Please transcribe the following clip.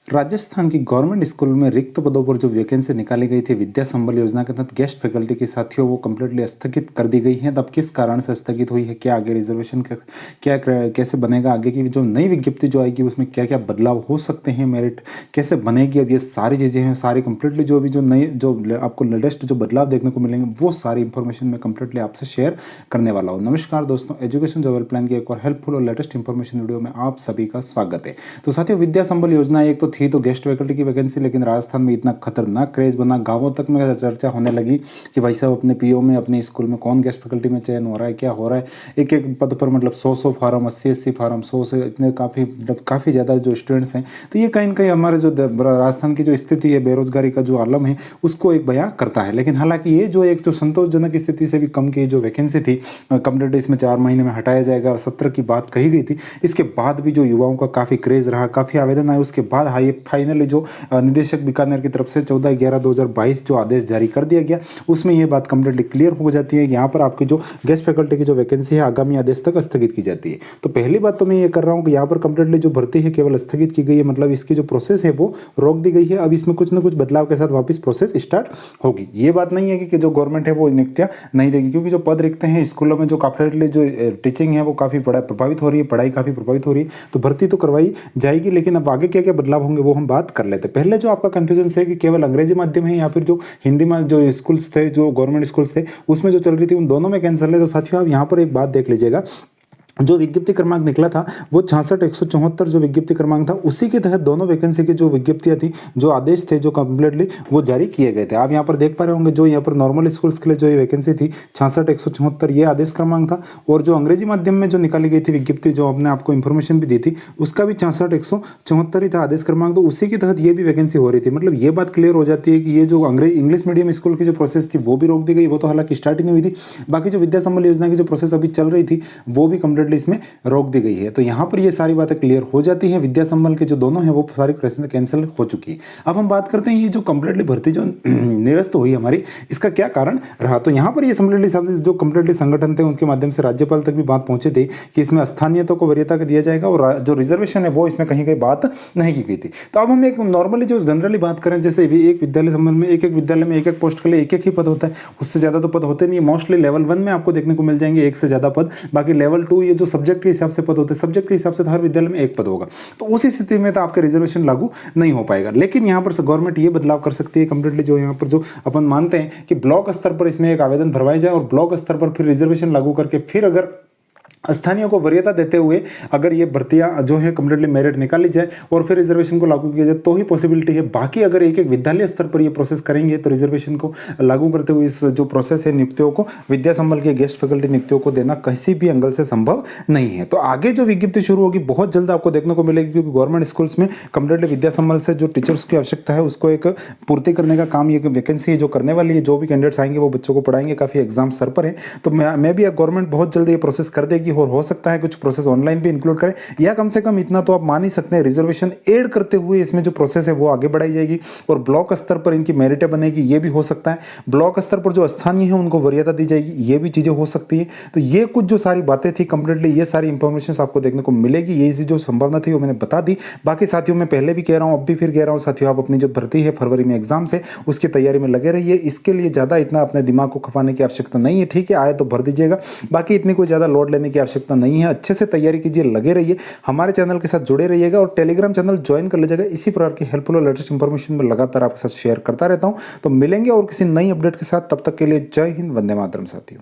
राजस्थान की government school में रिक्त पदों पर जो वैकेंसी निकाली गई थी विद्या संबल योजना के तहत गेस्ट फैकल्टी के साथियों वो कम्प्लीटली स्थगित कर दी गई है। तब किस कारण से स्थगित हुई है, क्या आगे रिजर्वेशन क्या कैसे बनेगा, आगे की जो नई विज्ञप्ति जो आएगी उसमें क्या क्या बदलाव हो सकते हैं, मेरिट कैसे बनेगी, अब ये सारी चीज़ें हैं सारी कम्प्लीटली जो भी जो नई जो आपको लेटेस्ट जो बदलाव देखने को मिलेंगे वो सारी इंफॉर्मेशन मैं कम्प्लीटली आपसे शेयर करने वाला हूँ। नमस्कार दोस्तों, एजुकेशन जॉब प्लान की एक और हेल्पफुल और लेटेस्ट इंफॉर्मेशन वीडियो में आप सभी का स्वागत है। तो साथियों, विद्या संबल योजना एक तो थी तो गेस्ट फैकल्टी की वैकेंसी, लेकिन राजस्थान में इतना खतरनाक क्रेज बना, गांवों तक में चर्चा होने लगी कि भाई साहब अपने पीओ में अपने स्कूल में कौन गेस्ट फैकल्टी में चयन हो रहा है, क्या हो रहा है। एक एक पद पर मतलब 100 फार्म, 80 फार्म, 100 से इतने काफ़ी ज़्यादा जो स्टूडेंट्स हैं। तो ये कहीं ना कहीं हमारे जो राजस्थान की जो स्थिति है, बेरोजगारी का जो आलम है उसको एक बयां करता है। लेकिन हालांकि ये जो एक जो संतोषजनक स्थिति से भी कम की जो वैकेंसी थी, कंप्लीट इसमें 4 महीने में हटाया जाएगा और 17 की बात कही गई थी। इसके बाद भी जो युवाओं का काफ़ी क्रेज रहा, काफ़ी आवेदन आए, उसके बाद हाई फाइनली जो निदेशक बीकानेर की तरफ से 14/11/2022 जो आदेश जारी कर दिया गया उसमें ये बात कंप्लीटली क्लियर हो जाती है कि यहाँ पर आपकी जो गेस्ट फैकल्टी की जो वैकेंसी है आगामी आदेश तक स्थगित की जाती है। तो पहली बात तो मैं ये कर रहा हूँ कि यहाँ पर कंप्लीटली जो भर्ती है केवल स्थगित की गई है, मतलब इसकी जो प्रोसेस है वो रोक दी गई है। अब इसमें कुछ ना कुछ बदलाव के साथ वापस प्रोसेस स्टार्ट होगी। ये बात नहीं है कि जो गवर्नमेंट है वो नियुक्तियां नहीं देगी, क्योंकि जो पद रिक्त हैं स्कूलों में जो काफी जो टीचिंग है वो काफ़ी प्रभावित हो रही है, पढ़ाई काफ़ी प्रभावित हो रही है, तो भर्ती तो करवाई जाएगी। लेकिन अब आगे क्या क्या बदलाव होंगे वो हम बात कर लेते हैं। पहले जो आपका कंफ्यूजन है कि केवल अंग्रेजी माध्यम है या फिर जो हिंदी में जो स्कूल्स थे, जो गवर्नमेंट स्कूल्स थे उसमें जो चल रही थी उन दोनों में कैंसिल है। तो साथियों, आप यहाँ पर एक बात देख लीजिएगा, जो विज्ञप्ति क्रमांक निकला था वो 66/174 जो विज्ञप्ति क्रमांक था, उसी के तहत दोनों वैकेंसी की जो विज्ञप्तियां थी, जो आदेश थे, जो कंप्लीटली वो जारी किए गए थे। आप यहाँ पर देख पा रहे होंगे, जो यहाँ पर नॉर्मल स्कूल्स के लिए जो ये वैकेंसी थी 66/174 ये आदेश क्रमांक था, और जो अंग्रेजी माध्यम में जो निकाली गई थी विज्ञप्ति, जो हमने आपको इन्फॉर्मेशन भी दी थी, उसका भी 66/174 ही था आदेश क्रमांक। तो उसी के तहत ये भी वैकेंसी हो रही थी। मतलब ये बात क्लियर हो जाती है कि ये जो इंग्लिश मीडियम स्कूल की जो प्रोसेस थी वो भी रोक दी गई, वो तो हालांकि स्टार्ट ही नहीं हुई थी। बाकी जो विद्या संबल योजना की जो प्रोसेस अभी चल रही थी वो भी कंप्लीटली इसमें रोक दी गई है। तो यहाँ पर ये सारी बातें क्लियर हो जाती हैं। विद्या संबल के जो दोनों हैं वो सारी कैंसिल हो चुकी है। अब हम बात करते हैं ये जो कंप्लीटली भर्ती जो निरस्त हुई हमारी, इसका क्या कारण रहा। तो यहाँ पर ये जो कंप्लीटली संगठन थे उनके माध्यम से राज्यपाल तक भी बात पहुंचे थे कि इसमें स्थानीयता को वरीयता दिया जाएगा, और जो रिजर्वेशन है वो इसमें कहीं कहीं बात नहीं की गई थी। तो अब हम एक नॉर्मली जो जनरली बात करें, जैसे एक विद्यालय संबंध में एक विद्यालय में एक पोस्ट के लिए एक ही पद होता है, उससे ज़्यादा तो पद होते नहीं। मोस्टली लेवल 1 में आपको देखने को मिल जाएंगे एक से ज़्यादा पद, बाकी लेवल 2 ये जो सब्जेक्ट के हिसाब से पद होते हैं, सब्जेक्ट के हिसाब से तो हर विद्यालय में एक पद होगा। तो उसी स्थिति में तो आपके रिजर्वेशन लागू नहीं हो पाएगा। लेकिन यहाँ पर गवर्नमेंट ये बदलाव कर सकती है कंप्लीटली, जो यहाँ पर जो अपन मानते हैं कि ब्लॉक स्तर पर इसमें एक आवेदन भरवाए जाए और ब्लॉक स्तर पर फिर रिजर्वेशन लागू करके फिर अगर स्थानीय को वरीयता देते हुए अगर ये भर्तियां जो है कंप्लीटली मेरिट निकाली जाए और फिर रिजर्वेशन को लागू किया जाए तो ही पॉसिबिलिटी है। बाकी अगर एक एक विद्यालय स्तर पर ये प्रोसेस करेंगे तो रिजर्वेशन को लागू करते हुए इस जो प्रोसेस है नियुक्तियों को, विद्या संबल के गेस्ट फैकल्टी नियुक्तियों को देना किसी भी एंगल से संभव नहीं है। तो आगे जो विज्ञप्ति शुरू होगी बहुत जल्द आपको देखने को मिलेगी, क्योंकि गवर्नमेंट स्कूल्स में कंप्लीटली विद्या संबल से जो टीचर्स की आवश्यकता है उसको एक पूर्ति करने का काम ये वैकेंसी जो करने वाली है। जो भी कैंडिडेट्स आएंगे वो बच्चों को पढ़ाएंगे, काफी एग्जाम सर पर है। तो मैं भी गवर्नमेंट बहुत जल्द ये प्रोसेस कर देगी, और हो सकता है कुछ प्रोसेस ऑनलाइन भी इंक्लूड करें, या कम से कम इतना तो आप मान ही सकते हैं रिजर्वेशन ऐड करते हुए इसमें जो प्रोसेस है वो आगे बढ़ाई जाएगी, और ब्लॉक स्तर पर इनकी मेरिटें बनेगी, ये भी हो सकता है। ब्लॉक स्तर पर जो स्थानीय है उनको वरीयता दी जाएगी, ये भी चीजें हो सकती है। तो ये कुछ जो सारी बातें थी कंप्लीटली ये सारी इंफॉर्मेशन आपको देखने को मिलेगी। ये जो संभावना थी वो मैंने बता दी। बाकी साथियों मैं पहले भी कह रहा हूं, अब भी फिर कह रहा हूं, साथियों आप अपनी जो भर्ती है फरवरी में एग्जाम से उसकी तैयारी में लगे रहिए। इसके लिए ज्यादा इतना अपने दिमाग को खपाने की आवश्यकता नहीं है। ठीक है, आए तो भर दीजिएगा, बाकी इतनी कोई ज्यादा लोड लेने की आवश्यकता नहीं है। अच्छे से तैयारी कीजिए, लगे रहिए, हमारे चैनल के साथ जुड़े रहिएगा, और टेलीग्राम चैनल ज्वाइन कर लीजिएगा। इसी प्रकार की हेल्पफुल और लेटेस्ट इंफॉर्मेशन में लगातार आपके साथ शेयर करता रहता हूं। तो मिलेंगे और किसी नई अपडेट के साथ, तब तक के लिए जय हिंद, वंदे मातरम साथियों।